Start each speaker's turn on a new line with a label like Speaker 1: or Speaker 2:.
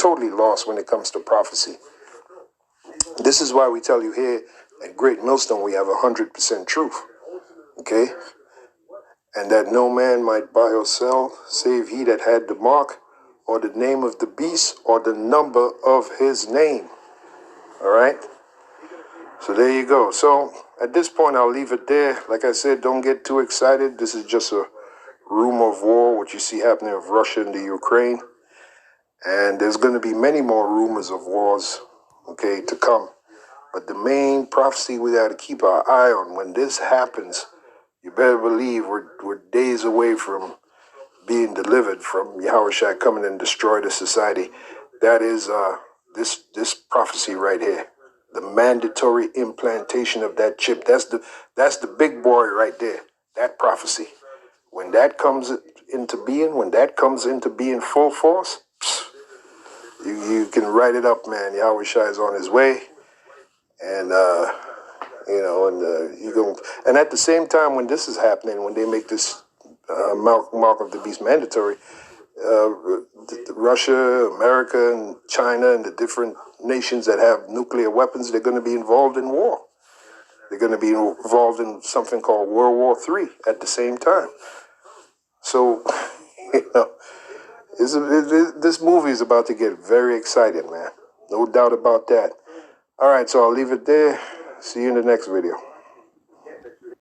Speaker 1: totally lost when it comes to prophecy. This is why we tell you here at Great Millstone we have 100% truth. Okay? And that no man might buy or sell, save he that had the mark, or the name of the beast, or the number of his name. All right? So there you go. So at this point, I'll leave it there. Like I said, don't get too excited. This is just a rumor of war, what you see happening of Russia and the Ukraine. And there's going to be many more rumors of wars, okay, to come. But the main prophecy we got to keep our eye on, when this happens, you better believe we're days away from being delivered from Yahushua coming and destroy the society. That is this prophecy right here. The mandatory implantation of that chip. That's the big boy right there. That prophecy. When that comes into being, full force, you can write it up, man. Yahushua is on his way. And you go. And at the same time, when this is happening, when they make this mark of the beast mandatory, Russia, America, and China, and the different nations that have nuclear weapons, they're going to be involved in war. They're going to be involved in something called World War III at the same time. So, this movie is about to get very exciting, man. No doubt about that. All right, so I'll leave it there. See you in the next video.